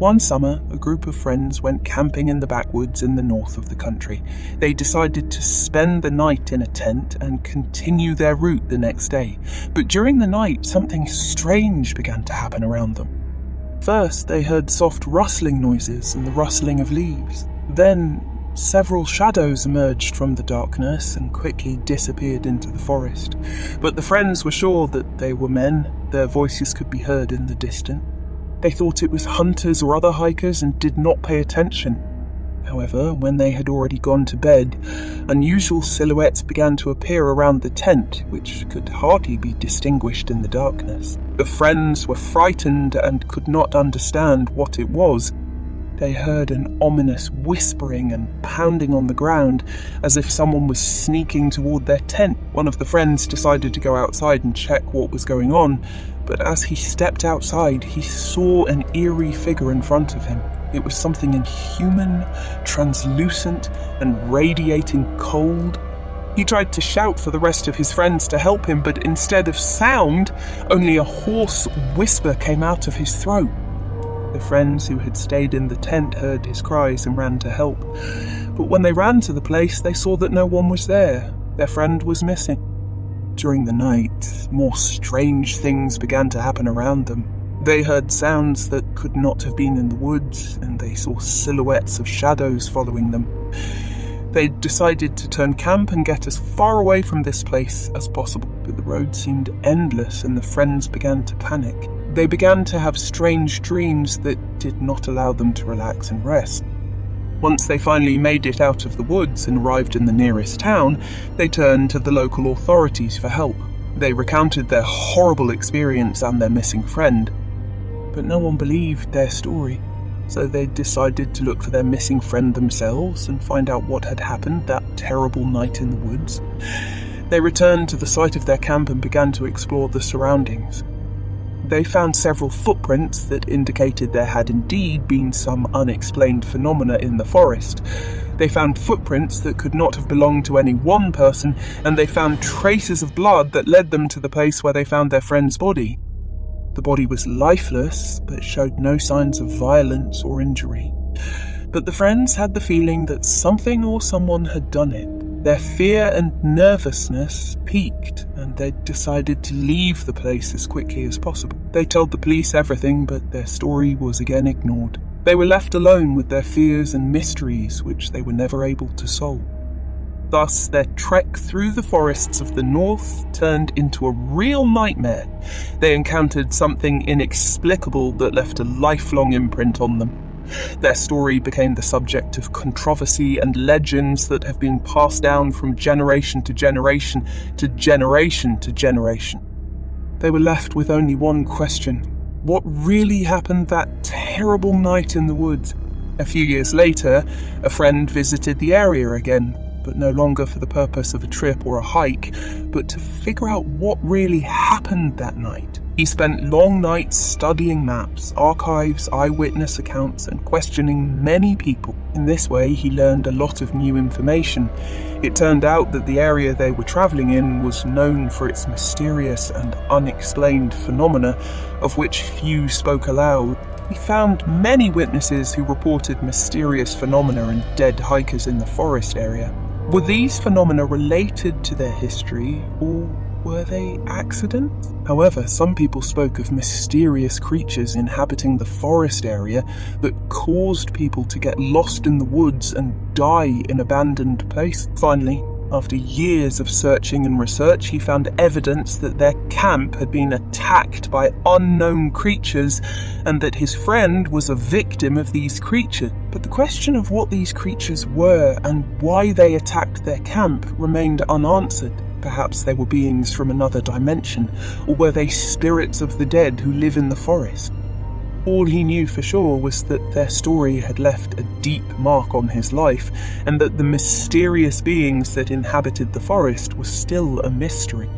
One summer, a group of friends went camping in the backwoods in the north of the country. They decided to spend the night in a tent and continue their route the next day. But during the night, something strange began to happen around them. First, they heard soft rustling noises and the rustling of leaves. Then, several shadows emerged from the darkness and quickly disappeared into the forest. But the friends were sure that they were men. Their voices could be heard in the distance. They thought it was hunters or other hikers and did not pay attention. However, when they had already gone to bed, unusual silhouettes began to appear around the tent, which could hardly be distinguished in the darkness. The friends were frightened and could not understand what it was. They heard an ominous whispering and pounding on the ground, as if someone was sneaking toward their tent. One of the friends decided to go outside and check what was going on, but as he stepped outside, he saw an eerie figure in front of him. It was something inhuman, translucent, and radiating cold. He tried to shout for the rest of his friends to help him, but instead of sound, only a hoarse whisper came out of his throat. The friends who had stayed in the tent heard his cries and ran to help. But when they ran to the place, they saw that no one was there. Their friend was missing. During the night, more strange things began to happen around them. They heard sounds that could not have been in the woods, and they saw silhouettes of shadows following them. They decided to turn camp and get as far away from this place as possible, but the road seemed endless and the friends began to panic. They began to have strange dreams that did not allow them to relax and rest. Once they finally made it out of the woods and arrived in the nearest town, they turned to the local authorities for help. They recounted their horrible experience and their missing friend, but no one believed their story. So they decided to look for their missing friend themselves and find out what had happened that terrible night in the woods. They returned to the site of their camp and began to explore the surroundings. They found several footprints that indicated there had indeed been some unexplained phenomena in the forest. They found footprints that could not have belonged to any one person, and they found traces of blood that led them to the place where they found their friend's body. The body was lifeless, but showed no signs of violence or injury. But the friends had the feeling that something or someone had done it. Their fear and nervousness peaked, and they decided to leave the place as quickly as possible. They told the police everything, but their story was again ignored. They were left alone with their fears and mysteries, which they were never able to solve. Thus, their trek through the forests of the north turned into a real nightmare. They encountered something inexplicable that left a lifelong imprint on them. Their story became the subject of controversy and legends that have been passed down from generation to generation to generation to generation. They were left with only one question: what really happened that terrible night in the woods? A few years later, a friend visited the area again, but no longer for the purpose of a trip or a hike, but to figure out what really happened that night. He spent long nights studying maps, archives, eyewitness accounts, and questioning many people. In this way, he learned a lot of new information. It turned out that the area they were travelling in was known for its mysterious and unexplained phenomena, of which few spoke aloud. He found many witnesses who reported mysterious phenomena and dead hikers in the forest area. Were these phenomena related to their history, or were they accidents? However, some people spoke of mysterious creatures inhabiting the forest area that caused people to get lost in the woods and die in abandoned places. Finally, after years of searching and research, he found evidence that their camp had been attacked by unknown creatures and that his friend was a victim of these creatures. But the question of what these creatures were and why they attacked their camp remained unanswered. Perhaps they were beings from another dimension, or were they spirits of the dead who live in the forest? All he knew for sure was that their story had left a deep mark on his life, and that the mysterious beings that inhabited the forest were still a mystery.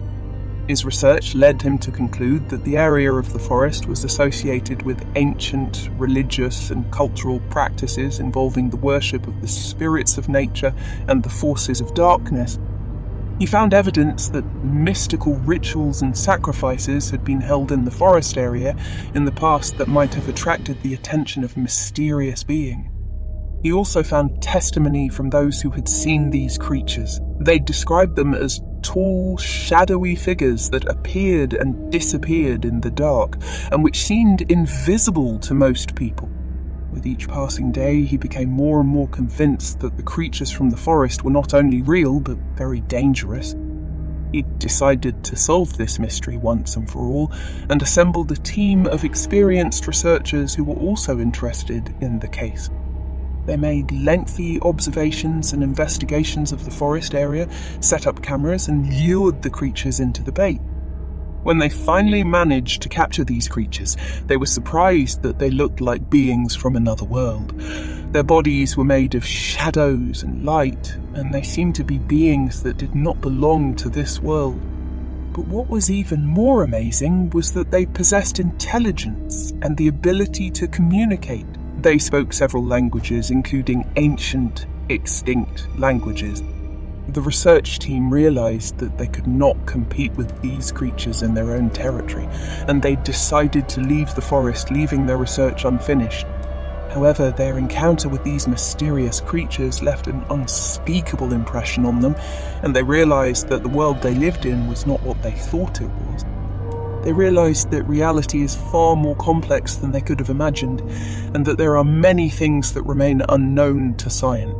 His research led him to conclude that the area of the forest was associated with ancient religious and cultural practices involving the worship of the spirits of nature and the forces of darkness. He found evidence that mystical rituals and sacrifices had been held in the forest area in the past that might have attracted the attention of mysterious beings. He also found testimony from those who had seen these creatures. They described them as tall, shadowy figures that appeared and disappeared in the dark, and which seemed invisible to most people. With each passing day, he became more and more convinced that the creatures from the forest were not only real, but very dangerous. He decided to solve this mystery once and for all, and assembled a team of experienced researchers who were also interested in the case. They made lengthy observations and investigations of the forest area, set up cameras, and lured the creatures into the bait. When they finally managed to capture these creatures, they were surprised that they looked like beings from another world. Their bodies were made of shadows and light, and they seemed to be beings that did not belong to this world. But what was even more amazing was that they possessed intelligence and the ability to communicate. They spoke several languages, including ancient, extinct languages. The research team realized that they could not compete with these creatures in their own territory, and they decided to leave the forest, leaving their research unfinished. However, their encounter with these mysterious creatures left an unspeakable impression on them, and they realized that the world they lived in was not what they thought it was. They realized that reality is far more complex than they could have imagined, and that there are many things that remain unknown to science.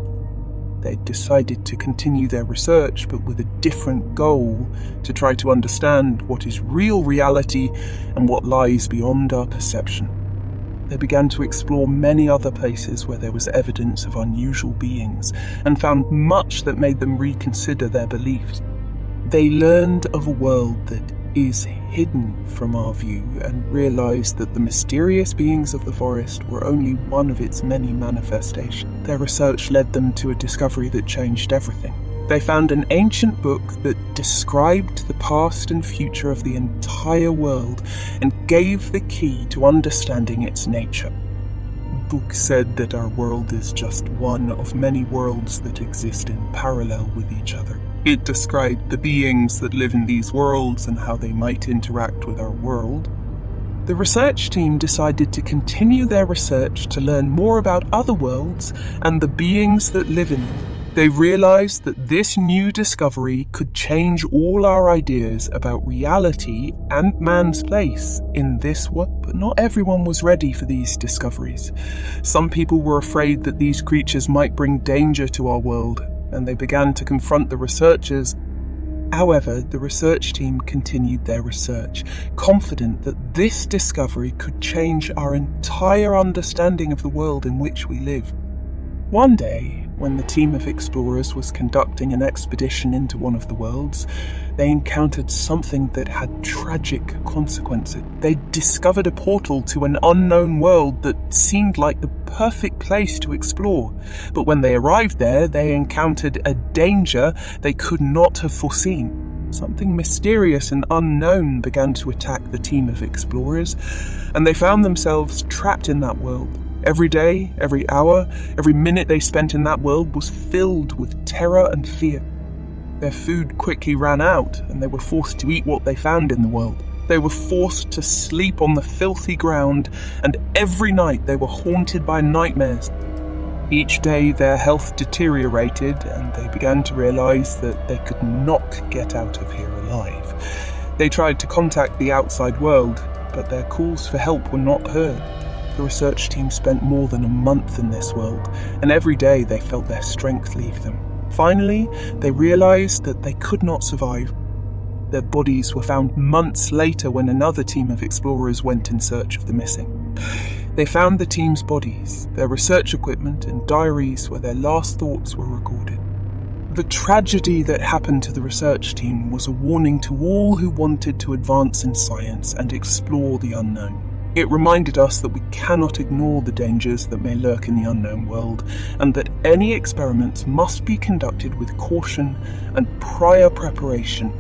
They decided to continue their research, but with a different goal, to try to understand what is real reality and what lies beyond our perception. They began to explore many other places where there was evidence of unusual beings, and found much that made them reconsider their beliefs. They learned of a world that is hidden from our view, and realized that the mysterious beings of the forest were only one of its many manifestations. Their research led them to a discovery that changed everything. They found an ancient book that described the past and future of the entire world and gave the key to understanding its nature. The book said that our world is just one of many worlds that exist in parallel with each other. It described the beings that live in these worlds and how they might interact with our world. The research team decided to continue their research to learn more about other worlds and the beings that live in them. They realized that this new discovery could change all our ideas about reality and man's place in this world. But not everyone was ready for these discoveries. Some people were afraid that these creatures might bring danger to our world, and they began to confront the researchers. However, the research team continued their research, confident that this discovery could change our entire understanding of the world in which we live. One day, when the team of explorers was conducting an expedition into one of the worlds, they encountered something that had tragic consequences. They discovered a portal to an unknown world that seemed like the perfect place to explore. But when they arrived there, they encountered a danger they could not have foreseen. Something mysterious and unknown began to attack the team of explorers, and they found themselves trapped in that world. Every day, every hour, every minute they spent in that world was filled with terror and fear. Their food quickly ran out, and they were forced to eat what they found in the world. They were forced to sleep on the filthy ground, and every night they were haunted by nightmares. Each day their health deteriorated, and they began to realize that they could not get out of here alive. They tried to contact the outside world, but their calls for help were not heard. The research team spent more than a month in this world, and every day they felt their strength leave them. Finally, they realized that they could not survive. Their bodies were found months later when another team of explorers went in search of the missing. They found the team's bodies, their research equipment, and diaries where their last thoughts were recorded. The tragedy that happened to the research team was a warning to all who wanted to advance in science and explore the unknown. It reminded us that we cannot ignore the dangers that may lurk in the unknown world, and that any experiments must be conducted with caution and prior preparation.